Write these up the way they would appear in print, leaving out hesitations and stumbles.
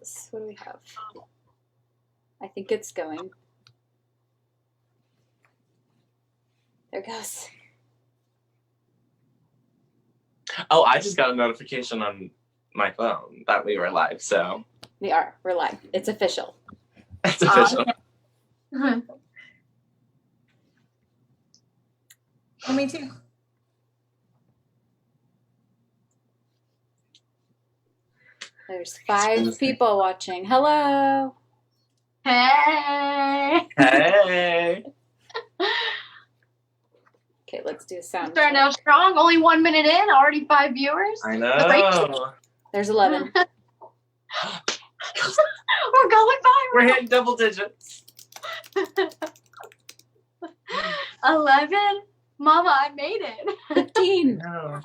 is. What do we have? I think it's going. There it goes. Oh, I just got a notification on my phone that we were live, so. We are. We're live. It's official. It's official. Oh, me too. There's 5 people watching. Hello. Hey. Hey. Okay, let's do a sound. Starting out strong. Only 1 minute in. Already 5 viewers. I know. There's 11. We're going 5. We're hitting double digits. 11. Mama, I made it. 15. No.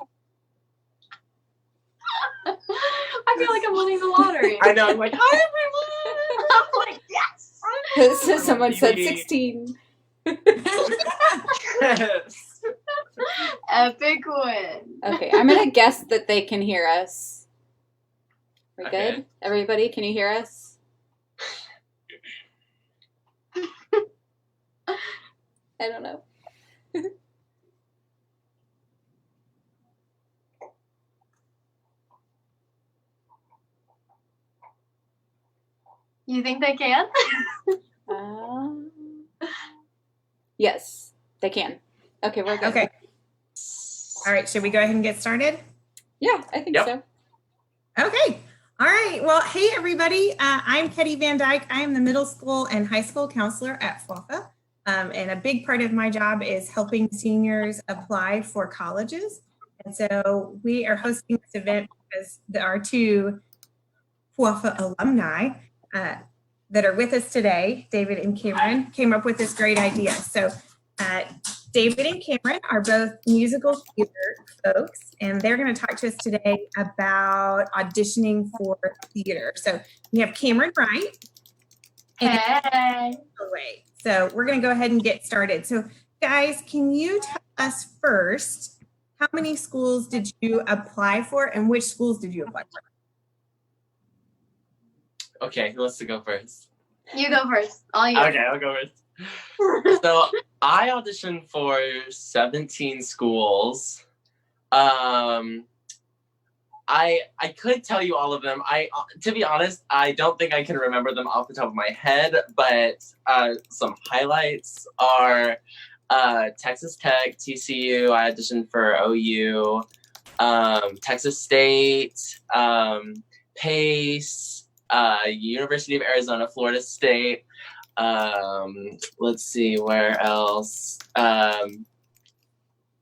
I feel like I'm winning the lottery. I know. I'm like, hi everyone. I'm like, yes. So someone said 16. Yes. Epic win. Okay, I'm going to guess that they can hear us. We Okay. good? Everybody, can you hear us? I don't know. You think they can? Yes, they can. Okay, we're good. Okay. All right. Should we go ahead and get started? Yeah, I think Yep. so. Okay. All right. Well, hey, everybody. I'm Ketty Van Dyke. I am the middle school and high school counselor at Fafaa. And a big part of my job is helping seniors apply for colleges. And so we are hosting this event because our 2 Fafaa alumni that are with us today, David and Cameron, came up with this great idea. So David and Cameron are both musical theater folks, and they're going to talk to us today about auditioning for theater. So we have Cameron Wright. And away. So we're going to go ahead and get started. So guys, can you tell us first, how many schools did you apply for and which schools did you apply for? Okay, who wants to go first? You go first. All you. Okay, I'll go first. So I auditioned for 17 schools. I could tell you all of them. To be honest, I don't think I can remember them off the top of my head, but some highlights are Texas Tech, TCU. I auditioned for OU, Texas State, Pace, University of Arizona, Florida State. Let's see, where else?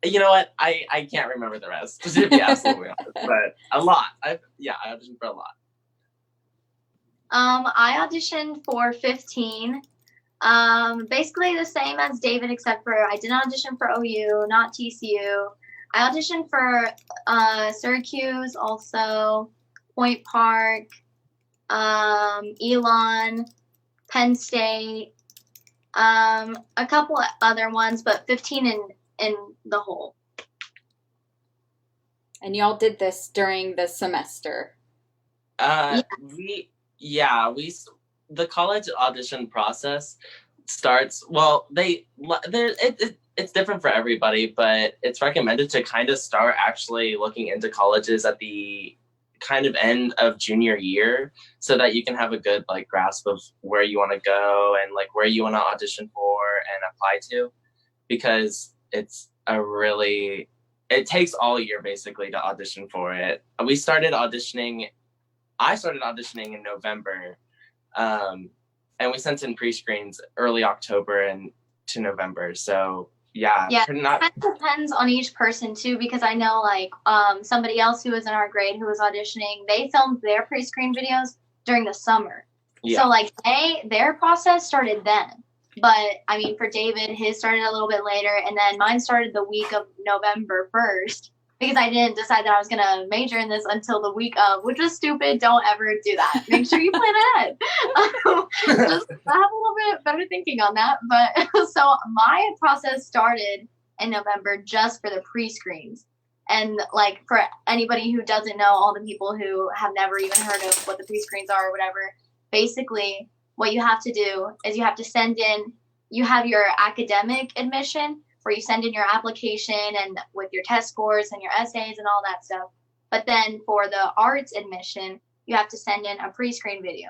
You know what? I can't remember the rest, to be absolutely honest, but a lot. I auditioned for a lot. I auditioned for 15. Basically the same as David, except for I didn't audition for OU, not TCU. I auditioned for Syracuse, also Point Park, Elon, Penn State, a couple other ones, but 15 in the whole. And y'all did this during the semester. Yeah. The college audition process starts, well, it's different for everybody, but it's recommended to kind of start actually looking into colleges at the kind of end of junior year so that you can have a good grasp of where you want to go and where you want to audition for and apply to, because it takes all year basically to audition for it. I started auditioning in November, and we sent in pre-screens early October and to November. So yeah, it kind of depends on each person too, because I know somebody else who was in our grade who was auditioning, they filmed their pre-screen videos during the summer. Yeah. So their process started then. But I mean, for David, his started a little bit later, and then mine started the week of November 1st, because I didn't decide that I was going to major in this until the week of, which was stupid. Don't ever do that. Make sure you plan ahead. Just have a little bit better thinking on that. But so my process started in November just for the pre-screens. And like for anybody who doesn't know, all the people who have never even heard of what the pre-screens are or whatever, basically what you have to do is you have to send in, you have your academic admission where you send in your application and with your test scores and your essays and all that stuff. But then for the arts admission, you have to send in a pre-screen video,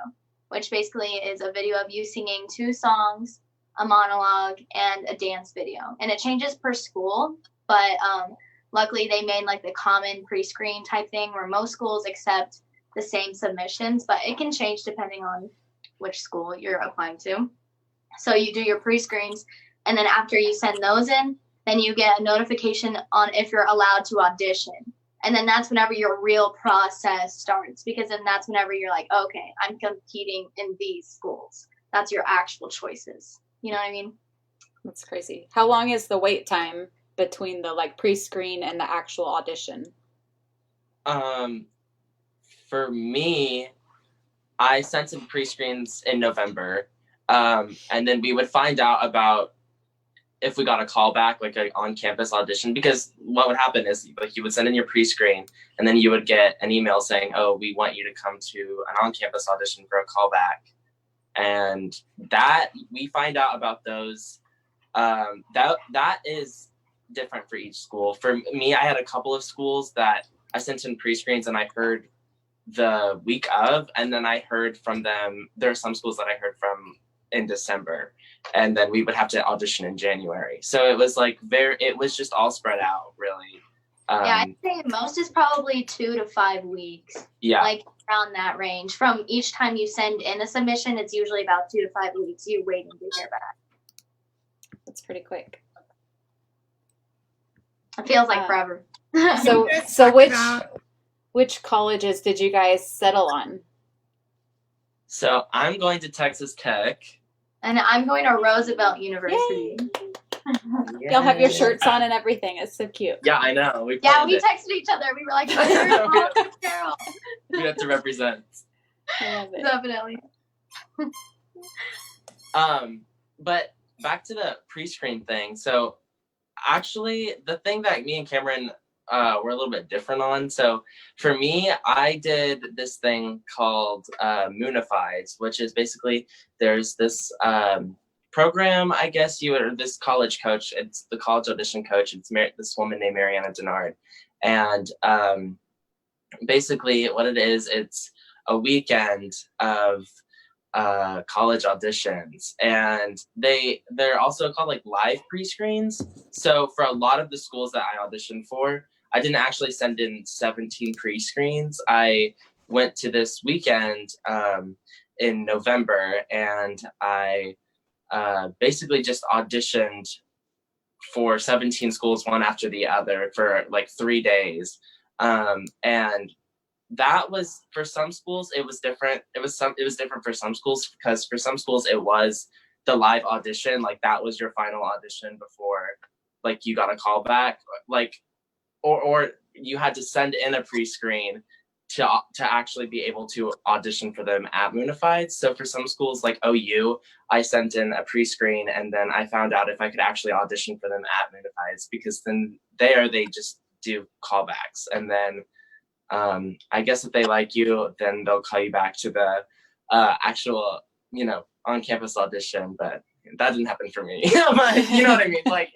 which basically is a video of you singing 2 songs, a monologue, and a dance video. And it changes per school, but luckily they made like the common pre-screen type thing where most schools accept the same submissions, but it can change depending on which school you're applying to. So you do your pre-screens, and then after you send those in, then you get a notification on if you're allowed to audition. And then that's whenever your real process starts, because then that's whenever you're like, okay, I'm competing in these schools. That's your actual choices. You know what I mean? That's crazy. How long is the wait time between the like pre-screen and the actual audition? For me, I sent some pre-screens in November, and then we would find out about if we got a call back, like an on-campus audition, because what would happen is like you would send in your pre-screen and then you would get an email saying, oh, we want you to come to an on-campus audition for a callback. And that we find out about those, that is different for each school. For me, I had a couple of schools that I sent in pre-screens and I heard the week of, and then I heard from them. There are some schools that I heard from in December, and then we would have to audition in January. So it was like it was just all spread out, really. Yeah, I'd say most is probably 2 to 5 weeks. Yeah. Like around that range. From each time you send in a submission, it's usually about 2 to 5 weeks. You waiting to hear back. That's pretty quick. It feels like forever. So which colleges did you guys settle on? So I'm going to Texas Tech. And I'm going to Roosevelt University. Y'all have your shirts on and everything. It's so cute. Yeah, I know. We texted each other. We were like, oh, Carol. We have to represent. I love it. Definitely. But back to the pre-screen thing. So actually, the thing that me and Cameron were a little bit different on. So for me, I did this thing called Moonifieds, which is basically there's this program, I guess this college coach. It's the college audition coach. It's this woman named Mariana Denard, and basically what it is, it's a weekend of college auditions, and they're also called like live pre-screens. So for a lot of the schools that I auditioned for, I didn't actually send in 17 pre-screens. I went to this weekend in November, and I basically just auditioned for 17 schools, one after the other, for like 3 days. And that was, for some schools, it was different. It was different for some schools, because for some schools it was the live audition, like that was your final audition before like you got a call back, like or you had to send in a pre-screen to actually be able to audition for them at Moonified. So for some schools like OU, I sent in a pre-screen, and then I found out if I could actually audition for them at Moonifieds, because then they just do callbacks, and then I guess if they like you, then they'll call you back to the actual, on-campus audition. But that didn't happen for me. But you know what I mean? Like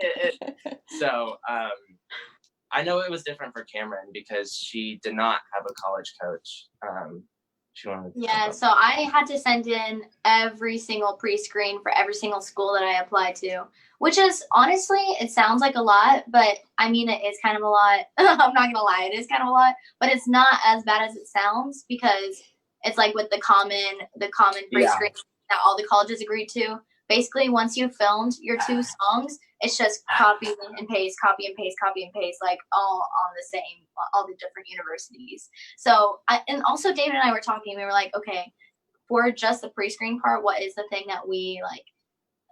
so I know it was different for Cameron because she did not have a college coach. She wanted to so I had to send in every single pre-screen for every single school that I applied to, which is, honestly, it sounds like a lot, but I mean, it is kind of a lot. I'm not gonna lie, it is kind of a lot, but it's not as bad as it sounds, because it's like with the common pre-screen that all the colleges agreed to. Basically, once you filmed your 2 songs, it's just copy and paste, like all on the same, all the different universities. So, and also David and I were talking, we were like, okay, for just the pre-screen part, what is the thing that we like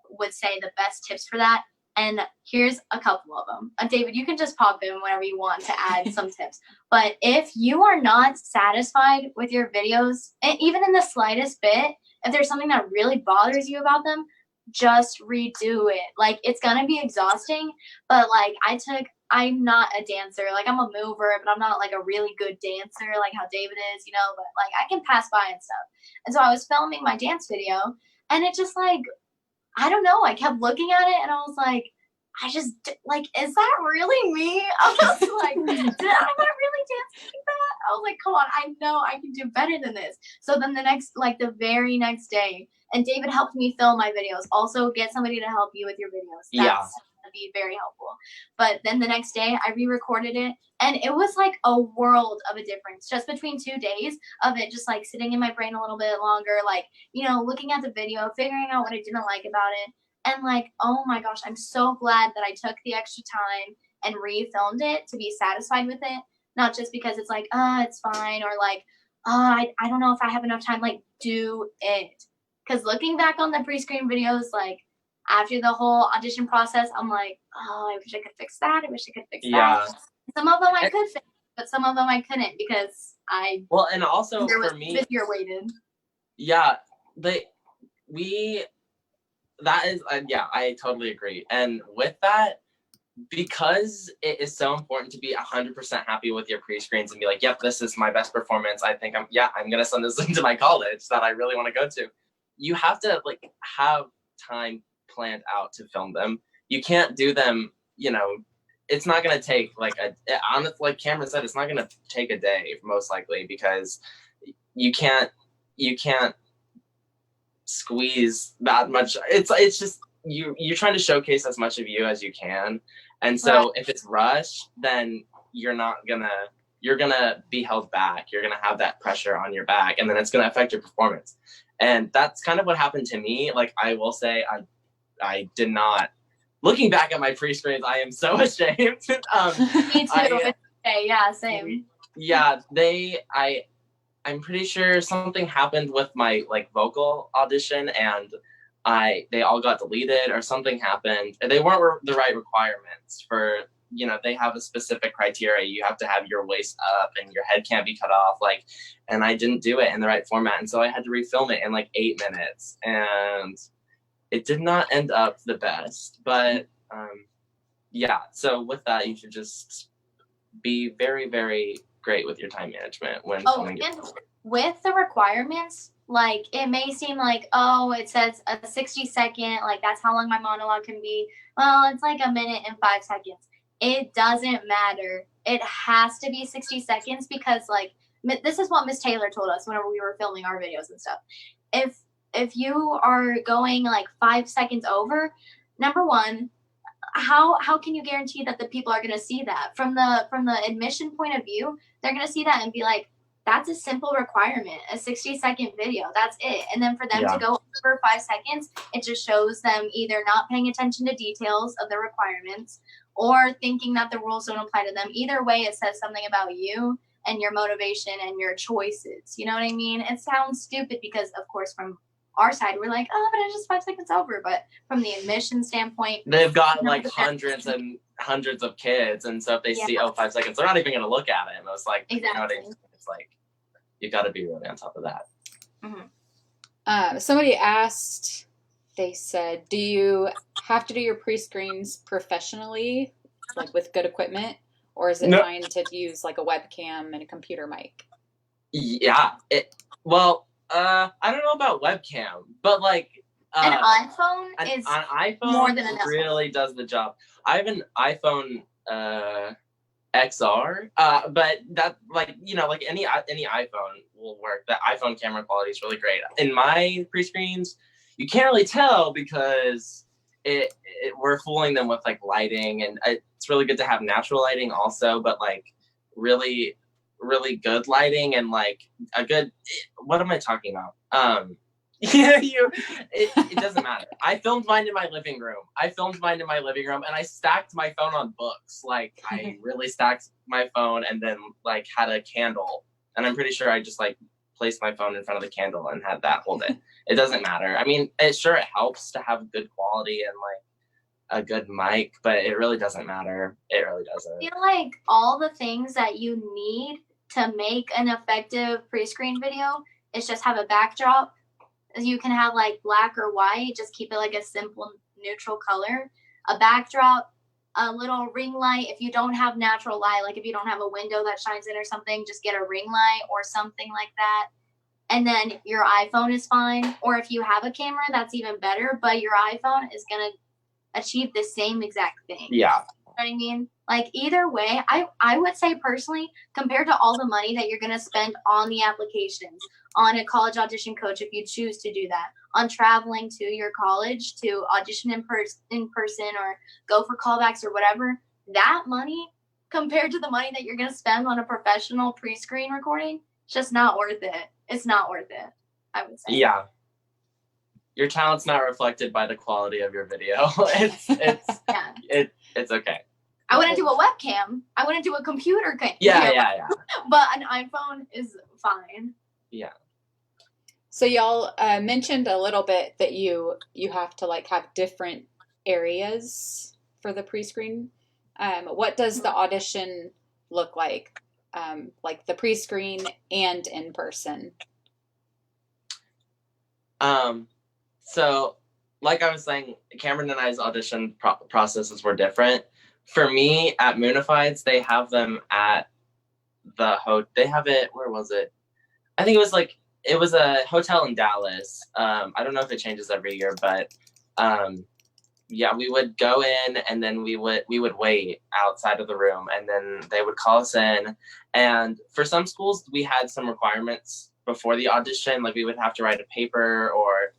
would say the best tips for that? And here's a couple of them. David, you can just pop in whenever you want to add some tips. But if you are not satisfied with your videos, and even in the slightest bit, if there's something that really bothers you about them, just redo it. Like, it's gonna be exhausting, but like I took I'm not a dancer. Like, I'm a mover, but I'm not like a really good dancer, like how David is, you know, but like I can pass by and stuff. And so I was filming my dance video, and it just like, I don't know, I kept looking at it and I was like, like, is that really me? I was like, did I really dance like that? I was like, come on, I know I can do better than this. So then the very next day, and David helped me film my videos. Also, get somebody to help you with your videos. That's gonna be very helpful. But then the next day, I re-recorded it, and it was like a world of a difference just between 2 days of it just like sitting in my brain a little bit longer, like, you know, looking at the video, figuring out what I didn't like about it. And like, oh my gosh, I'm so glad that I took the extra time and re-filmed it to be satisfied with it. Not just because it's like, it's fine, or like, I don't know if I have enough time, like, do it. Because looking back on the pre-screen videos, like, after the whole audition process, I'm like, oh, I wish I could fix that. I wish I could fix that. Some of them I could fix, but some of them I couldn't because well, and also for me, busier waited. Yeah, that is, I totally agree. And with that, because it is so important to be 100% happy with your pre-screens and be like, yep, this is my best performance. I think I'm going to send this into my college that I really want to go to. You have to like have time planned out to film them. You can't do them, you know, it's not going to take like like Cameron said, it's not going to take a day most likely, because you can't squeeze that much. It's just you're trying to showcase as much of you as you can, and so if it's rushed, then you're gonna be held back. You're gonna have that pressure on your back, and then it's gonna affect your performance. And that's kind of what happened to me. Like, I will say, I did not. Looking back at my pre-screens, I am so ashamed. Me too. Okay, yeah, same. Yeah, I'm pretty sure something happened with my like vocal audition, and they all got deleted, or something happened. They weren't the right requirements for, you know, they have a specific criteria. You have to have your waist up and your head can't be cut off, like, and I didn't do it in the right format, and so I had to refilm it in like 8 minutes, and it did not end up the best. But so with that, you should just be very, very great with your time management when filming. And with the requirements, like, it may seem like, oh, it says a 60-second, like that's how long my monologue can be. Well, it's like 1 minute and 5 seconds. It doesn't matter. It has to be 60 seconds because, like, this is what Miss Taylor told us whenever we were filming our videos and stuff. If you are going like 5 seconds over, number one, how can you guarantee that the people are going to see that? From the admission point of view, they're going to see that and be like, that's a simple requirement, a 60-second video. That's it. And then for them to go over 5 seconds, it just shows them either not paying attention to details of the requirements or thinking that the rules don't apply to them. Either way, it says something about you and your motivation and your choices. You know what I mean? It sounds stupid because, of course, from our side, we're like, oh, but it's just 5 seconds over. But from the admission standpoint, they've got like hundreds and hundreds of kids. And so if they see, 5 seconds, they're not even going to look at it. And it's like, exactly. You know what I mean? It's like, you got to be really on top of that. Mm-hmm. Somebody asked, they said, do you have to do your pre-screens professionally, like with good equipment? Or is it fine to use like a webcam and a computer mic? Yeah. I don't know about webcam, but like an iPhone is an iPhone more than enough. Really does the job. I have an iPhone XR, but that, like, you know, like any iPhone will work. The iPhone camera quality is really great. In my pre-screens, you can't really tell because we're fooling them with like lighting, and it's really good to have natural lighting also, but like really, really good lighting and like a good, what am I talking about? It doesn't matter. I filmed mine in my living room. And I stacked my phone on books. Like, I really stacked my phone and then like had a candle. And I'm pretty sure I just like placed my phone in front of the candle and had that hold it. It doesn't matter. I mean, it helps to have good quality and like a good mic, but it really doesn't matter. It really doesn't. I feel like all the things that you need to make an effective pre-screen video is just have a backdrop. You can have like black or white, just keep it like a simple neutral color, a backdrop, a little ring light. If you don't have natural light, like if you don't have a window that shines in or something, just get a ring light or something like that. And then your iPhone is fine. Or if you have a camera, that's even better, but your iPhone is going to achieve the same exact thing. Yeah. You know what I mean? Like either way, I would say personally, compared to all the money that you're going to spend on the applications, on a college audition coach if you choose to do that, on traveling to your college to audition in person or go for callbacks or whatever, that money compared to the money that you're going to spend on a professional pre-screen recording, it's just not worth it. It's not worth it, I would say. Yeah. Your talent's not reflected by the quality of your video. It's okay. I wouldn't do a webcam. I wouldn't do a computer cam. Yeah. But an iPhone is fine. Yeah. So y'all mentioned a little bit that you have to like have different areas for the pre-screen. What does the audition look like the pre-screen and in person? So like I was saying, Cameron and I's audition processes were different. For me, at Moonifieds, they have them at they have it, where was it? I think it was a hotel in Dallas. I don't know if it changes every year, but yeah, we would go in and then we would wait outside of the room and then they would call us in. And for some schools, we had some requirements before the audition, like we would have to write a paper or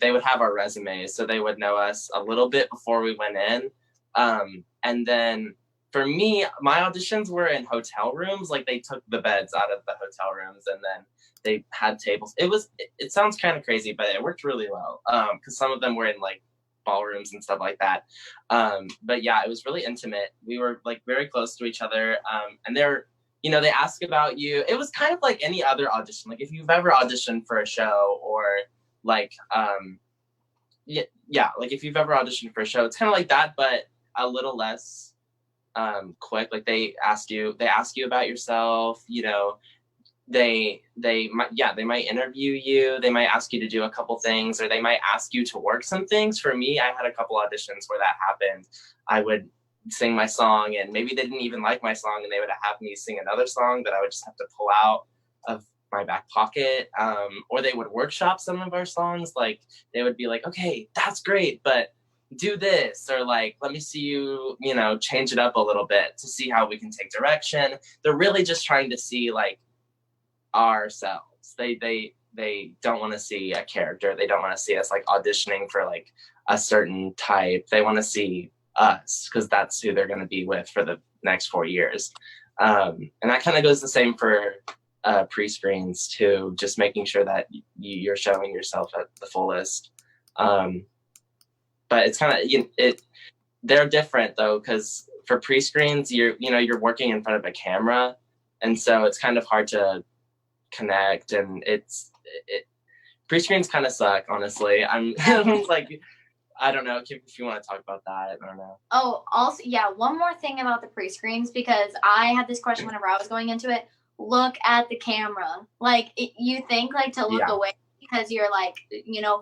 they would have our resumes, so they would know us a little bit before we went in. And then for me, my auditions were in hotel rooms. Like they took the beds out of the hotel rooms and then they had tables. It sounds kind of crazy, but it worked really well. Cause some of them were in like ballrooms and stuff like that. But yeah, it was really intimate. We were like very close to each other. And they ask about you. It was kind of like any other audition. Like if you've ever auditioned for a show or like, like if you've ever auditioned for a show, it's kind of like that, but a little less quick. Like they ask you about yourself, they might interview you, they might ask you to do a couple things, or they might ask you to work some things. For me, I had a couple auditions where that happened. I would sing my song and maybe they didn't even like my song and they would have me sing another song that I would just have to pull out of my back pocket, or they would workshop some of our songs. Like they would be like, okay, that's great, but do this, or like, let me see you, change it up a little bit to see how we can take direction. They're really just trying to see like ourselves. They don't want to see a character. They don't want to see us like auditioning for like a certain type. They want to see us because that's who they're going to be with for the next 4 years. And that kind of goes the same for pre-screens too, just making sure that you're showing yourself at the fullest. But it's kind of, they're different though, because for pre-screens, you're working in front of a camera. And so it's kind of hard to connect, and pre-screens kind of suck, honestly. I'm like, I don't know if you want to talk about that. I don't know. Oh, also, yeah, one more thing about the pre-screens, because I had this question whenever I was going into it. Look at the camera. Like you think like to look away because you're like,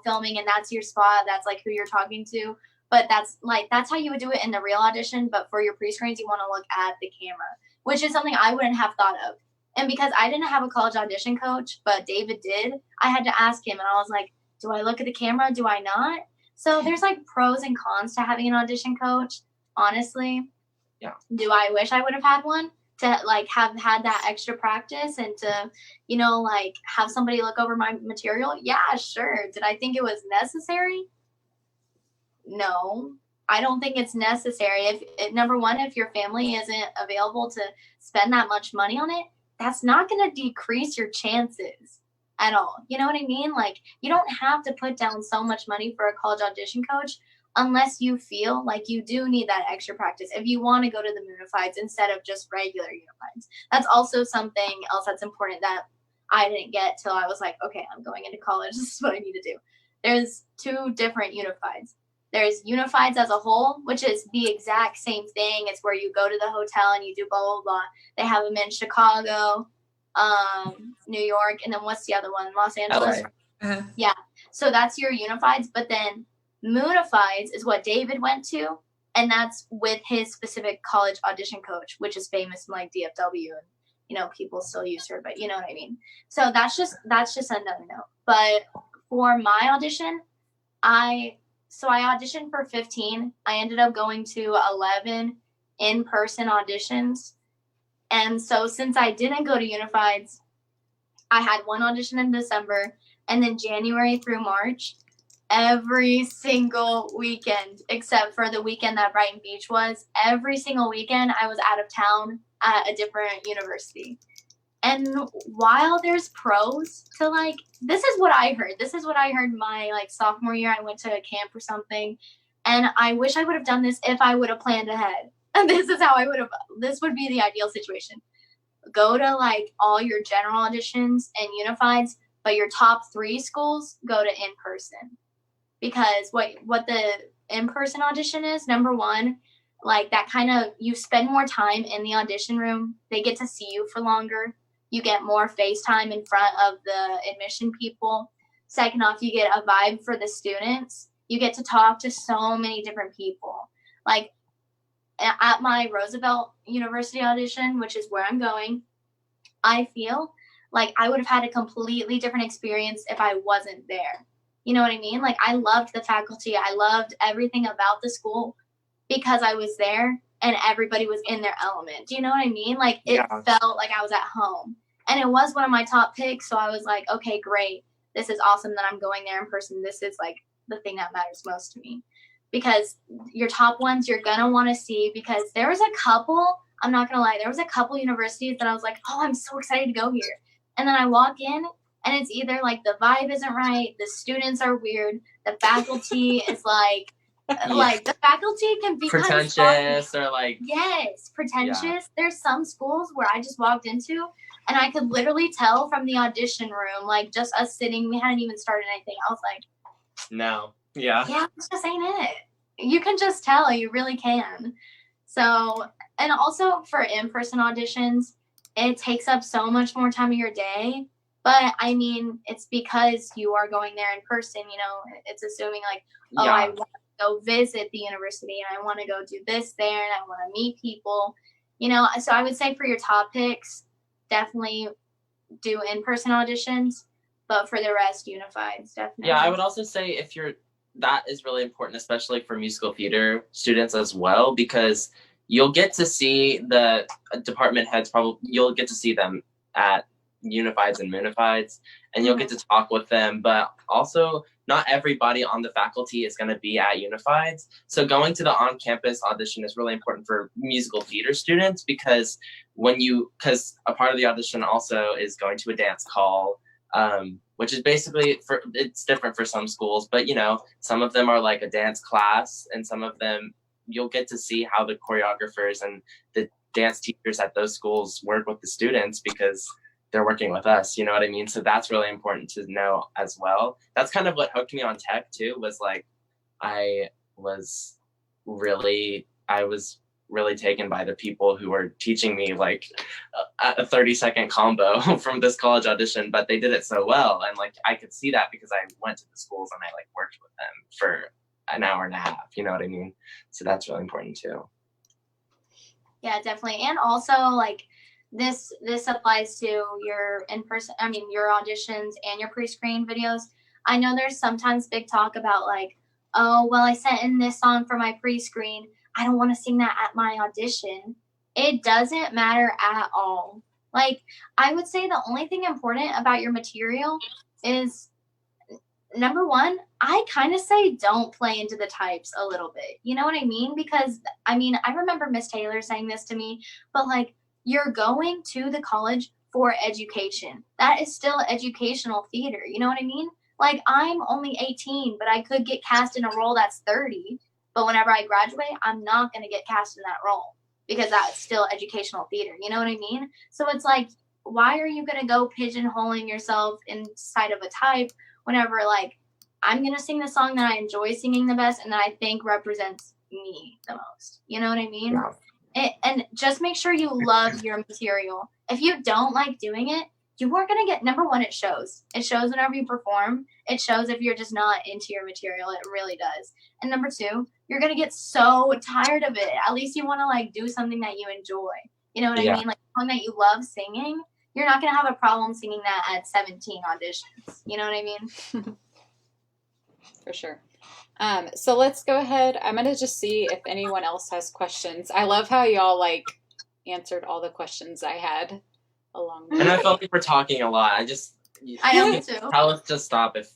filming and that's your spot. That's like who you're talking to. But that's how you would do it in the real audition. But for your pre-screens, you want to look at the camera, which is something I wouldn't have thought of. And because I didn't have a college audition coach, but David did, I had to ask him. And I was like, do I look at the camera? Do I not? So there's like pros and cons to having an audition coach, honestly. Yeah. Do I wish I would have had one to like have had that extra practice and to, like have somebody look over my material? Yeah, sure. Did I think it was necessary? No, I don't think it's necessary. Number one, if your family isn't available to spend that much money on it, that's not going to decrease your chances at all. You know what I mean? Like, you don't have to put down so much money for a college audition coach unless you feel like you do need that extra practice. If you want to go to the Moonifieds instead of just regular Unifieds. That's also something else that's important that I didn't get till I was like, okay, I'm going into college. This is what I need to do. There's 2 different Unifieds. There's Unifieds as a whole, which is the exact same thing. It's where you go to the hotel and you do blah, blah, blah. They have them in Chicago, New York, and then what's the other one? Los Angeles? Uh-huh. Yeah. So that's your Unifieds. But then Moonifieds is what David went to. And that's with his specific college audition coach, which is famous in like DFW, and you know, people still use her, but you know what I mean. So that's just another note. But for my audition, I auditioned for 15. I ended up going to 11 in-person auditions. And so since I didn't go to Unifieds, I had one audition in December, and then January through March, every single weekend, except for the weekend that Brighton Beach was, every single weekend I was out of town at a different university. And while there's pros to like, this is what I heard. This is what I heard my like sophomore year. I went to a camp or something, and I wish I would have done this if I would have planned ahead. And this is how this would be the ideal situation. Go to like all your general auditions and Unifieds, but your top 3 schools go to in-person. Because what the in-person audition is, number one, like that kind of, you spend more time in the audition room. They get to see you for longer. You get more FaceTime in front of the admission people. Second off, you get a vibe for the students. You get to talk to so many different people. Like at my Roosevelt University audition, which is where I'm going, I feel like I would have had a completely different experience if I wasn't there. You know what I mean? Like I loved the faculty. I loved everything about the school because I was there and everybody was in their element. Do you know what I mean? Like it felt like I was at home. And it was one of my top picks. So I was like, okay, great. This is awesome that I'm going there in person. This is like the thing that matters most to me. Because your top ones you're going to want to see, because there was a couple, I'm not going to lie, there was a couple universities that I was like, oh, I'm so excited to go here. And then I walk in and it's either like the vibe isn't right, the students are weird, the faculty is like the faculty can be pretentious kind of or like pretentious. Yeah. There's some schools where I just walked into and I could literally tell from the audition room, like just us sitting, we hadn't even started anything. I was like, no. Yeah, this just ain't it. You can just tell, you really can. So, and also for in-person auditions, it takes up so much more time of your day. But I mean, it's because you are going there in person, you know, it's assuming like, I want to go visit the university and I want to go do this there and I want to meet people, you know. So I would say for your top picks, definitely do in-person auditions, but for the rest, Unifieds, definitely. Yeah, I would also say that is really important, especially for musical theater students as well, because you'll get to see the department heads, you'll get to see them at Unifieds and Munifieds, and you'll get to talk with them, but also not everybody on the faculty is going to be at Unifieds. So going to the on-campus audition is really important for musical theater students, because a part of the audition also is going to a dance call, which is basically it's different for some schools, but you know, some of them are like a dance class, and some of them you'll get to see how the choreographers and the dance teachers at those schools work with the students, because they're working with us, you know what I mean? So that's really important to know as well. That's kind of what hooked me on tech too, was like, I was really taken by the people who were teaching me like a 30-second combo from this college audition, but they did it so well. And like, I could see that because I went to the schools and I like worked with them for an hour and a half, you know what I mean? So that's really important too. Yeah, definitely. And also like, this applies to your in-person, your auditions and your pre-screen videos. I know there's sometimes big talk about like, oh, well, I sent in this song for my pre-screen. I don't want to sing that at my audition. It doesn't matter at all. Like, I would say the only thing important about your material is, number one, I kind of say don't play into the types a little bit. You know what I mean? Because, I remember Miss Taylor saying this to me, but like, you're going to the college for education. That is still educational theater. You know what I mean? Like, I'm only 18, but I could get cast in a role that's 30. But whenever I graduate, I'm not going to get cast in that role because that's still educational theater. You know what I mean? So it's like, why are you going to go pigeonholing yourself inside of a type whenever, like, I'm going to sing the song that I enjoy singing the best and that I think represents me the most. You know what I mean? Yeah. And just make sure you love your material. If you don't like doing it, you are going to get, number one, it shows. It shows whenever you perform. It shows if you're just not into your material. It really does. And number two, you're gonna get so tired of it. At least you want to like do something that you enjoy. You know what I mean? Like a song that you love singing, you're not gonna have a problem singing that at 17 auditions. You know what I mean? For sure. So let's go ahead. I'm gonna just see if anyone else has questions. I love how y'all like answered all the questions I had along the way. And I felt like we're talking a lot. I know too. Tell us to stop if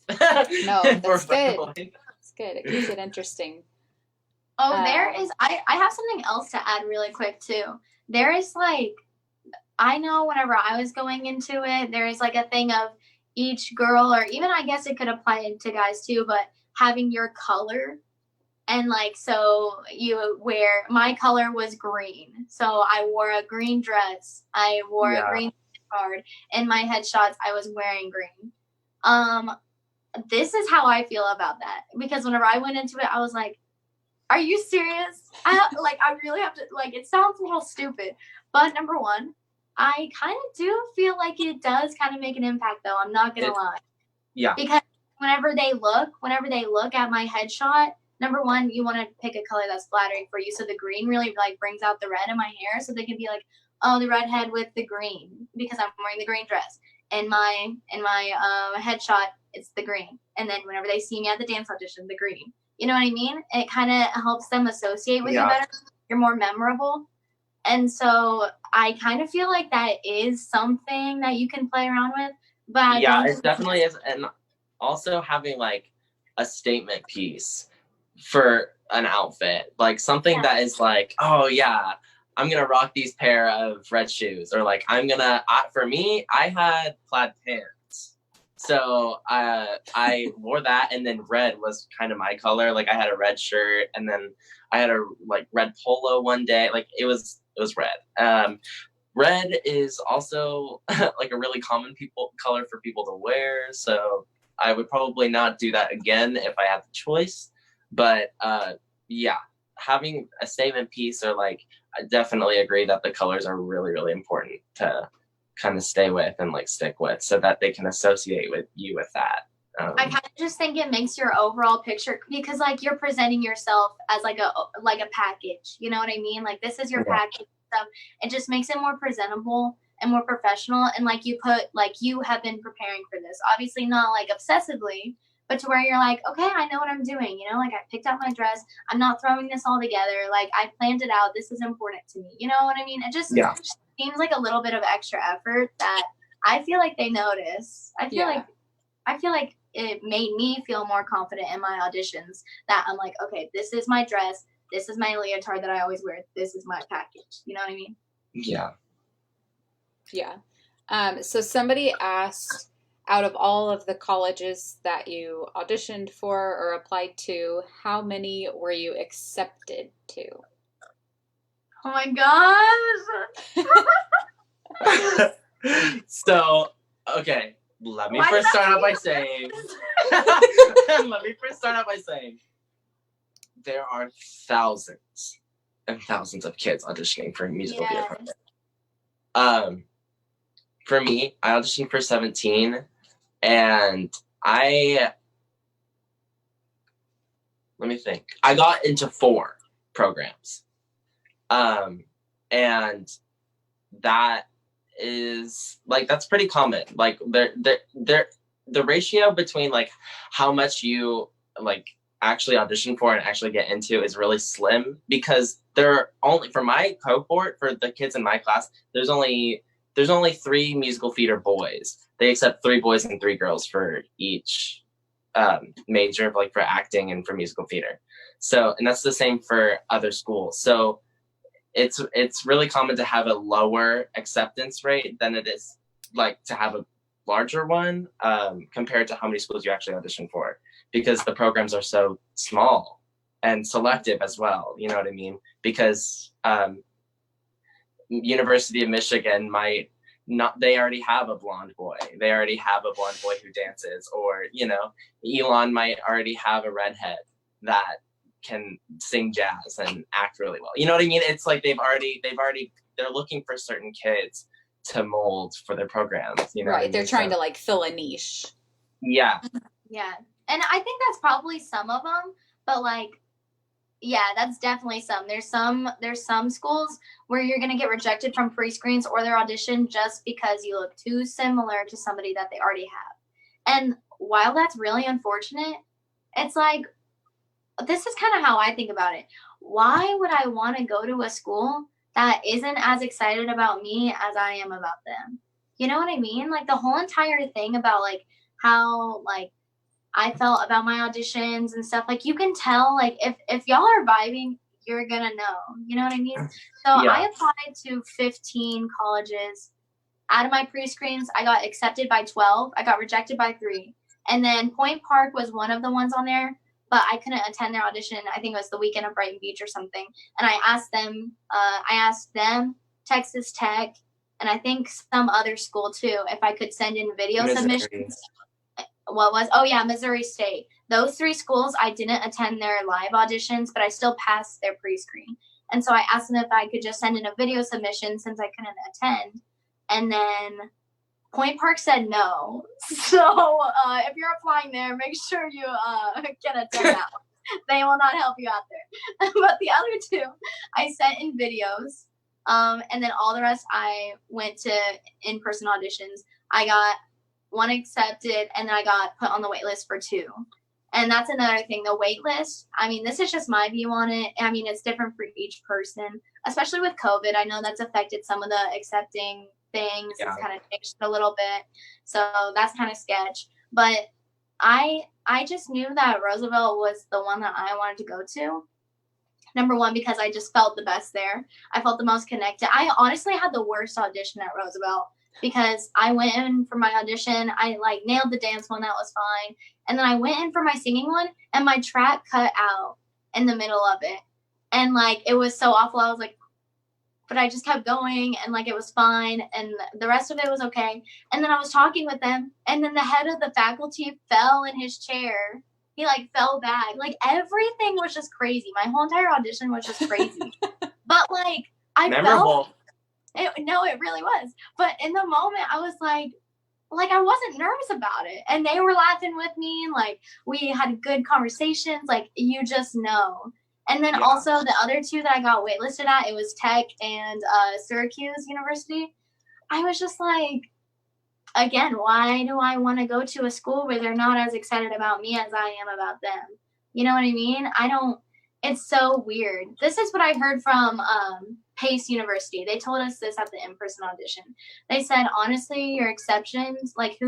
No, if we're that's good. rambling. It's good. It keeps it interesting. Oh, there is, I have something else to add really quick too. There is like, I know whenever I was going into it, there is like a thing of each girl, or even I guess it could apply to guys too, but having your color. And like, so you wear, my color was green. So I wore a green dress. I wore a green card. In my headshots, I was wearing green. This is how I feel about that. Because whenever I went into it, I was like, are you serious? I really have to, like, it sounds a little stupid. But number one, I kind of do feel like it does kind of make an impact, though. I'm not going to lie. Yeah. Because whenever they look at my headshot, number one, you want to pick a color that's flattering for you. So the green really like brings out the red in my hair. So they can be like, oh, the redhead with the green because I'm wearing the green dress. In my headshot, it's the green. And then whenever they see me at the dance audition, the green. You know what I mean? It kind of helps them associate with you better. You're more memorable. And so I kind of feel like that is something that you can play around with. But it definitely is. And also having like a statement piece for an outfit, like something that is like, oh yeah, I'm gonna rock these pair of red shoes, or like for me, I had plaid pants, so I wore that, and then red was kind of my color. Like I had a red shirt, and then I had a like red polo one day. Like it was red. Red is also like a really common color for people to wear, so I would probably not do that again if I had the choice. But yeah, having a statement piece, or like, I definitely agree that the colors are really, really important to kind of stay with and like stick with, so that they can associate with you with that. I kind of just think it makes your overall picture, because like you're presenting yourself as like a package. You know what I mean? Like this is your package stuff. It just makes it more presentable and more professional. And like you have been preparing for this, obviously not like obsessively, but to where you're like, okay, I know what I'm doing. You know, like I picked out my dress. I'm not throwing this all together. Like I planned it out. This is important to me. You know what I mean? It just seems like a little bit of extra effort that I feel like they notice. I feel like it made me feel more confident in my auditions, that I'm like, okay, this is my dress. This is my leotard that I always wear. This is my package. You know what I mean? Yeah. Yeah. So somebody asked, out of all of the colleges that you auditioned for or applied to, how many were you accepted to? Oh my gosh. So, okay, let me first start out by saying there are thousands and thousands of kids auditioning for musical theater programs. For me, I auditioned for 17, and let me think. I got into 4 programs. And that is like, that's pretty common. Like the ratio between like how much you like actually audition for and actually get into is really slim, because there are only, for my cohort, for the kids in my class, there's only 3 musical theater boys. They accept 3 boys and 3 girls for each major, like for acting and for musical theater. So, and that's the same for other schools. So it's really common to have a lower acceptance rate than it is like to have a larger one, compared to how many schools you actually audition for, because the programs are so small and selective as well. You know what I mean? Because University of Michigan might not, they already have a blonde boy. They already have a blonde boy who dances, or, you know, Elon might already have a redhead that can sing jazz and act really well. You know what I mean? It's like they're looking for certain kids to mold for their programs. You know, right? They're trying to like fill a niche. Yeah. Yeah, and I think that's probably some of them, but like, Yeah, that's definitely some. There's some schools where you're gonna get rejected from pre-screens or their audition just because you look too similar to somebody that they already have. And while that's really unfortunate, it's like this is kind of how I think about it. Why would I want to go to a school that isn't as excited about me as I am about them? You know what I mean? Like the whole entire thing about like how like I felt about my auditions and stuff. Like you can tell, like if y'all are vibing, you're gonna know. You know what I mean? So Yeah. I applied to 15 colleges. Out of my pre-screens, I got accepted by 12. I got rejected by 3. And then Point Park was one of the ones on there, but I couldn't attend their audition. I think it was the weekend of Brighton Beach or something. And I asked them, Texas Tech, and I think some other school too, if I could send in video Missouri. submissions. Missouri State. Those 3 schools, I didn't attend their live auditions, but I still passed their pre-screen. And so I asked them if I could just send in a video submission since I couldn't attend. And then Point Park said no. So if you're applying there, make sure you can attend that one. They will not help you out there. But the other 2, I sent in videos. And then all the rest, I went to in-person auditions. I got 1 accepted, and then I got put on the wait list for 2. And that's another thing, the wait list. I mean, this is just my view on it. I mean, it's different for each person, especially with COVID. I know that's affected some of the accepting things. Yeah. It's kind of changed a little bit. So that's kind of sketch. But I just knew that Roosevelt was the one that I wanted to go to. Number 1, because I just felt the best there. I felt the most connected. I honestly had the worst audition at Roosevelt because I went in for my audition. I like nailed the dance one. That was fine. And then I went in for my singing one and my track cut out in the middle of it. And like, it was so awful. I was like, but I just kept going and like, it was fine. And the rest of it was okay. And then I was talking with them. And then the head of the faculty fell in his chair. He like fell back. Like everything was just crazy. My whole entire audition was just crazy. But like I Memorable. no, it really was. But in the moment, I was like I wasn't nervous about it, and they were laughing with me, and like we had good conversations. Like you just know. And then also the other 2 that I got waitlisted at, it was Tech and Syracuse University. I was just like, again, why do I want to go to a school where they're not as excited about me as I am about them? You know what I mean? It's so weird. This is what I heard from Pace University. They told us this at the in-person audition. They said, honestly, your exceptions, like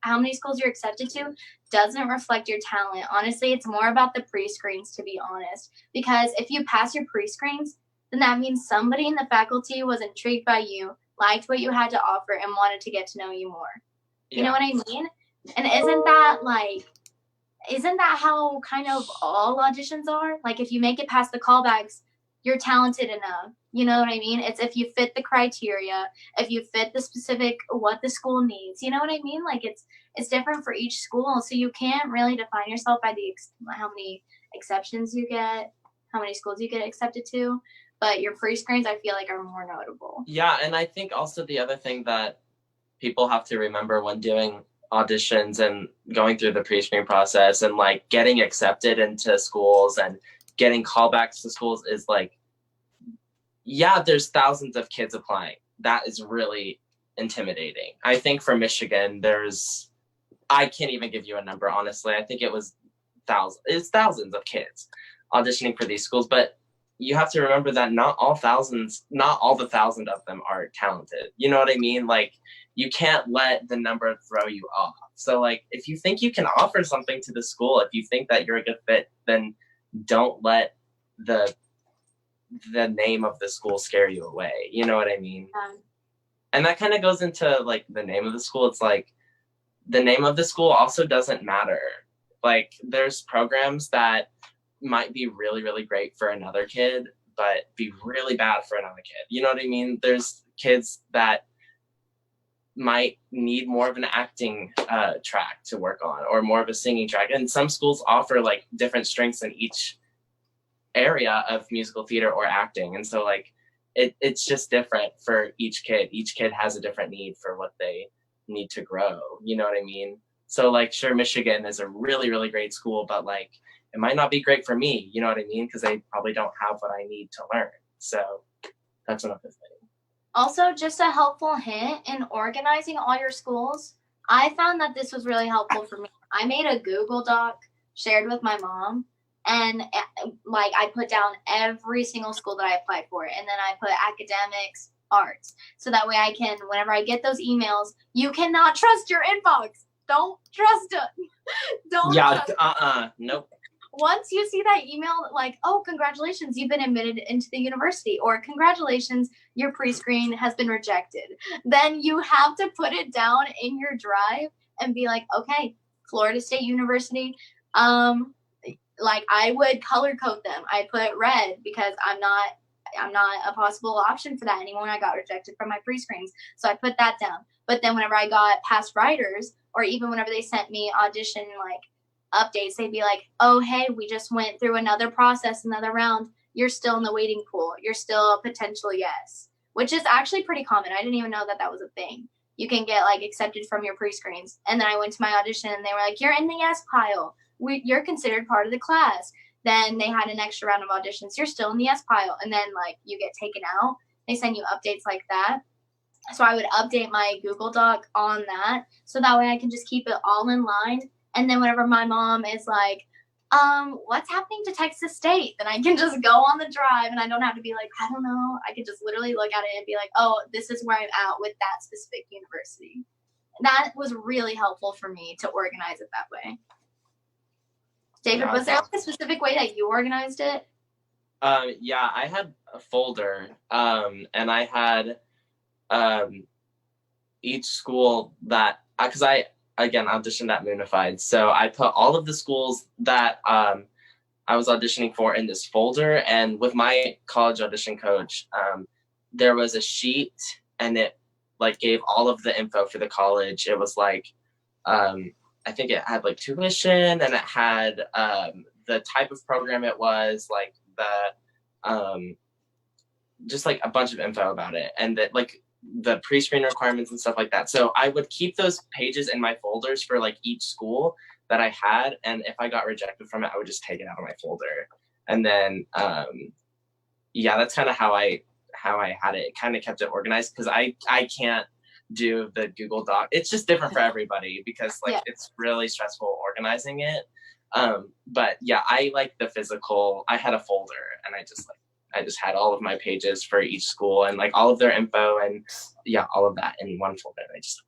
how many schools you're accepted to, doesn't reflect your talent. Honestly, it's more about the pre-screens, to be honest. Because if you pass your pre-screens, then that means somebody in the faculty was intrigued by you, liked what you had to offer, and wanted to get to know you more. You know what I mean? And isn't that how kind of all auditions are? Like if you make it past the callbacks, you're talented enough. You know what I mean? It's if you fit the criteria, if you fit the specific what the school needs. You know what I mean? Like it's different for each school, so you can't really define yourself by how many exceptions you get, how many schools you get accepted to. But your pre-screens, I feel like, are more notable. Yeah, and I think also the other thing that people have to remember when doing auditions and going through the pre-screen process and like getting accepted into schools and getting callbacks to schools is like, yeah, there's thousands of kids applying. That is really intimidating. I think for Michigan, I can't even give you a number, honestly. I think it's thousands of kids auditioning for these schools, but you have to remember that not all the thousand of them are talented. You know what I mean? Like, you can't let the number throw you off. So like, if you think you can offer something to the school, if you think that you're a good fit, then don't let the name of the school scare you away. You know what I mean? And that kind of goes into like the name of the school. It's like the name of the school also doesn't matter. Like there's programs that might be really, really great for another kid, but be really bad for another kid. You know what I mean? There's kids that might need more of an acting track to work on or more of a singing track. And some schools offer like different strengths in each area of musical theater or acting. And so like, it's just different for each kid. Each kid has a different need for what they need to grow. You know what I mean? So like, sure, Michigan is a really, really great school, but like, it might not be great for me. You know what I mean? Because they probably don't have what I need to learn. So that's another thing. Also, just a helpful hint in organizing all your schools, I found that this was really helpful for me. I made a Google Doc shared with my mom, and like I put down every single school that I applied for, and then I put academics, arts, so that way I can, whenever I get those emails, you cannot trust your inbox. Don't trust it. Don't. Yeah. Nope. Once you see that email, like, oh, congratulations, you've been admitted into the university, or congratulations, your pre-screen has been rejected, then you have to put it down in your drive and be like, okay, Florida State University, like I would color code them. I put red because I'm not a possible option for that anymore. I got rejected from my pre-screens, so I put that down. But then whenever I got past writers, or even whenever they sent me audition like updates, they'd be like, oh, hey, we just went through another process, another round. You're still in the waiting pool. You're still a potential yes, which is actually pretty common. I didn't even know that that was a thing. You can get like accepted from your pre-screens. And then I went to my audition and they were like, you're in the yes pile. You're considered part of the class. Then they had an extra round of auditions. You're still in the yes pile. And then like you get taken out. They send you updates like that. So I would update my Google Doc on that. So that way I can just keep it all in line. And then whenever my mom is like, what's happening to Texas State? Then I can just go on the drive and I don't have to be like, I don't know. I can just literally look at it and be like, oh, this is where I'm at with that specific university. That was really helpful for me to organize it that way. David, was there a specific way that you organized it? Yeah, I had a folder, and I had each school that, because I again auditioned at Moonified, so I put all of the schools that I was auditioning for in this folder. And with my college audition coach, there was a sheet, and it like gave all of the info for the college. It was like I think it had like tuition, and it had the type of program it was, like the just like a bunch of info about it, and that like the pre-screen requirements and stuff like that. So I would keep those pages in my folders for like each school that I had, and if I got rejected from it, I would just take it out of my folder. And then yeah, that's kind of how I had it. It kind of kept it organized, because I can't do the Google Doc. It's just different for everybody, because like it's really stressful organizing it. But yeah, I like the physical. I had a folder, and I just had all of my pages for each school, and like all of their info, and yeah, all of that in one folder. I just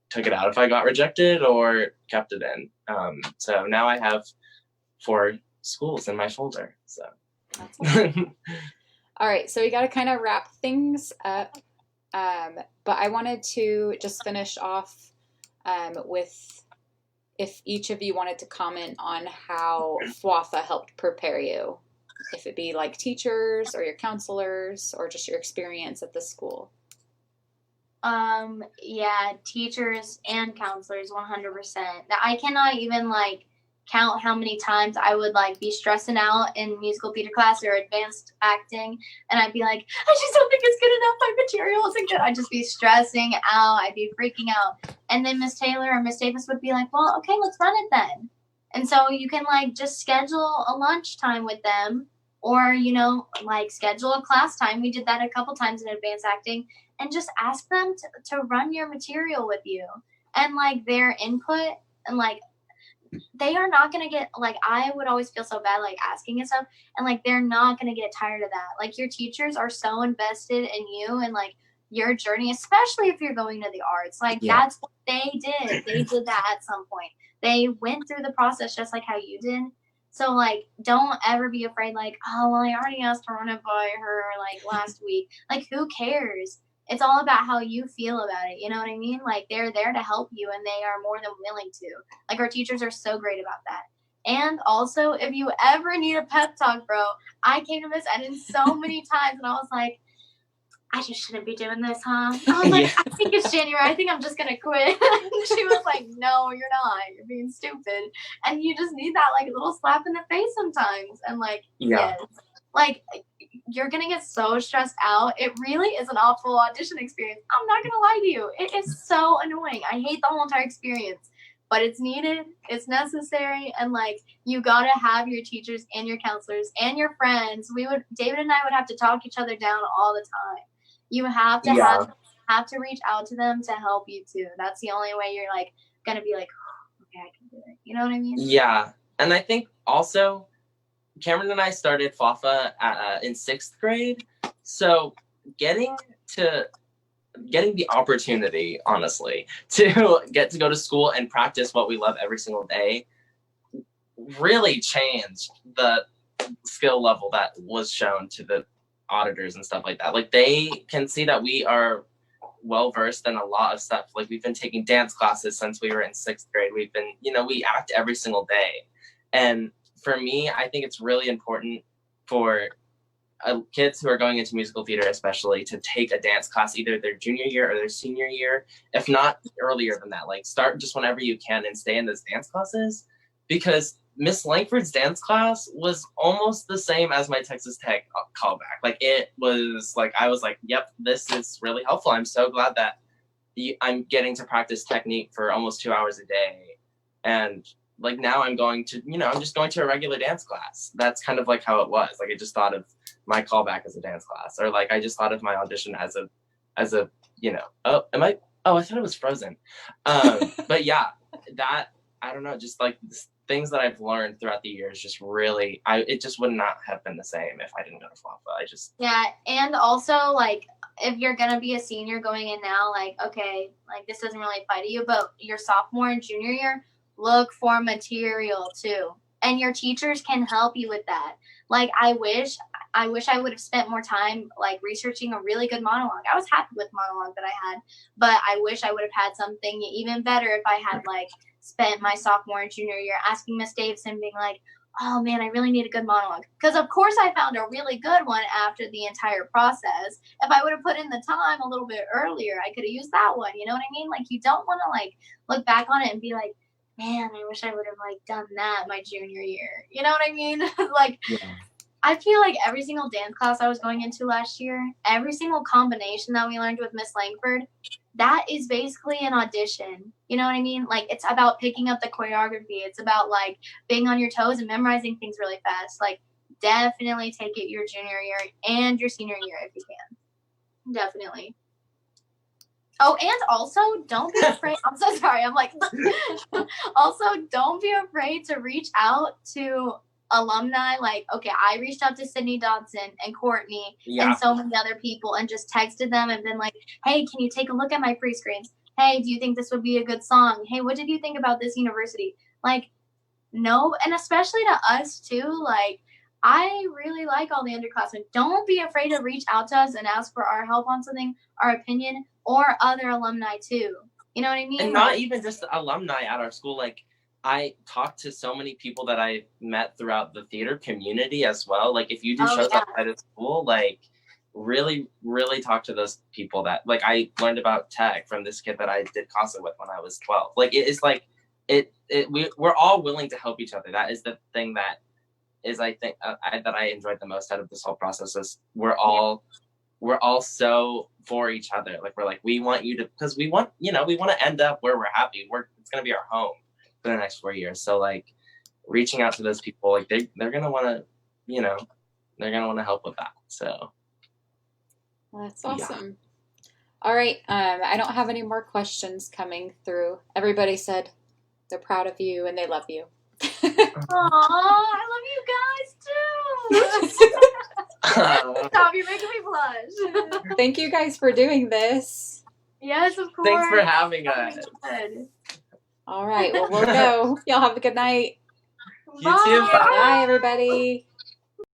took it out if I got rejected, or kept it in. So now I have 4 schools in my folder. So all right, so we got to kind of wrap things up. But I wanted to just finish off with if each of you wanted to comment on how Fafaa helped prepare you, if it be like teachers or your counselors or just your experience at the school. Yeah, teachers and counselors, 100%. I cannot even like count how many times I would like be stressing out in musical theater class or advanced acting, and I'd be like, I just don't think it's good enough. My material isn't good. I'd just be stressing out. I'd be freaking out. And then Miss Taylor or Miss Davis would be like, well, okay, let's run it then. And so you can like just schedule a lunch time with them, or, you know, like schedule a class time. We did that a couple times in advanced acting, and just ask them to run your material with you, and like their input, and like they are not going to get, like, I would always feel so bad like asking and stuff, and like they're not going to get tired of that. Like your teachers are so invested in you and like your journey, especially if you're going to the arts. Like that's what they did. They did that at some point. They went through the process just like how you did. So like don't ever be afraid like, oh well, I already asked to run it by her like last week. Like who cares? It's all about how you feel about it. You know what I mean? Like they're there to help you, and they are more than willing to. Like our teachers are so great about that. And also, if you ever need a pep talk, bro, I came to Miss Eden so many times, and I was like, I just shouldn't be doing this, huh? I was like, I think it's January. I think I'm just going to quit. She was like, no, you're not. You're being stupid. And you just need that like little slap in the face sometimes. And like, yes, like you're going to get so stressed out. It really is an awful audition experience. I'm not going to lie to you. It is so annoying. I hate the whole entire experience. but it's needed, it's necessary, and like you gotta have your teachers and your counselors and your friends. David and I would have to talk each other down all the time. You have to have to reach out to them to help you too. That's the only way you're like gonna be like, oh, okay, I can do it. You know what I mean? Yeah, and I think also Cameron and I started Fafaa in 6th grade, so getting the opportunity, honestly, to get to go to school and practice what we love every single day really changed the skill level that was shown to the auditors and stuff like that. Like, they can see that we are well versed in a lot of stuff. Like, we've been taking dance classes since we were in 6th grade. We've been, we act every single day. And for me, I think it's really important for kids who are going into musical theater, especially, to take a dance class either their junior year or their senior year, if not earlier than that. Like, start just whenever you can and stay in those dance classes, because Miss Langford's dance class was almost the same as my Texas Tech callback. Like, it was like, I was like, yep, this is really helpful. I'm so glad that I'm getting to practice technique for almost 2 hours a day. And like, now I'm going to, I'm just going to a regular dance class. That's kind of like how it was. Like, I just thought of my callback as a dance class, or like, I just thought of my audition as a, I thought it was Frozen. But yeah, that, I don't know, just like things that I've learned throughout the years, just really, it just would not have been the same if I didn't go to Fafaa. Yeah, and also, like, if you're gonna be a senior going in now, like, okay, like, this doesn't really apply to you, but your sophomore and junior year, look for material too, and your teachers can help you with that. Like, I wish I would have spent more time like researching a really good monologue. I was happy with the monologue that I had, but I wish I would have had something even better if I had like spent my sophomore and junior year asking Miss Davidson, being like, oh man, I really need a good monologue. Because of course I found a really good one after the entire process. If I would have put in the time a little bit earlier, I could have used that one. You know what I mean? Like, you don't want to like look back on it and be like, man, I wish I would have like done that my junior year. You know what I mean? Like, yeah. I feel like every single dance class I was going into last year, every single combination that we learned with Miss Langford, that is basically an audition. You know what I mean? Like, it's about picking up the choreography. It's about like being on your toes and memorizing things really fast. Like, definitely take it your junior year and your senior year if you can. Definitely. Oh, and also don't be afraid. I'm so sorry. I'm like, also don't be afraid to reach out to alumni. Like, okay, I reached out to Sydney Dodson and Courtney and so many other people and just texted them and been like, hey, can you take a look at my pre-screens? Hey, do you think this would be a good song? Hey, what did you think about this university? Like, no, and especially to us too, like, I really like all the underclassmen. Don't be afraid to reach out to us and ask for our help on something, our opinion, or other alumni too. You know what I mean? And not even just alumni at our school. Like, I talked to so many people that I met throughout the theater community as well. Like, if you do shows outside of school, like, really, really talk to those people that, like, I learned about tech from this kid that I did CASA with when I was 12. Like, it is like, we're all willing to help each other. That is the thing that is, I think, that I enjoyed the most out of this whole process, is we're all so for each other. Like, we're like, we want you to, because we want to end up where we're happy. It's going to be our home for the next 4 years. So, like, reaching out to those people, like, they're going to want to, they're going to want to help with that. So. Well, that's awesome. Yeah. All right. I don't have any more questions coming through. Everybody said they're proud of you and they love you. Aw, I love you guys too. Stop, you're making me blush. Thank you guys for doing this. Yes, of course. Thanks for having us. All right, well, we'll go. Y'all have a good night. You too. Bye, everybody.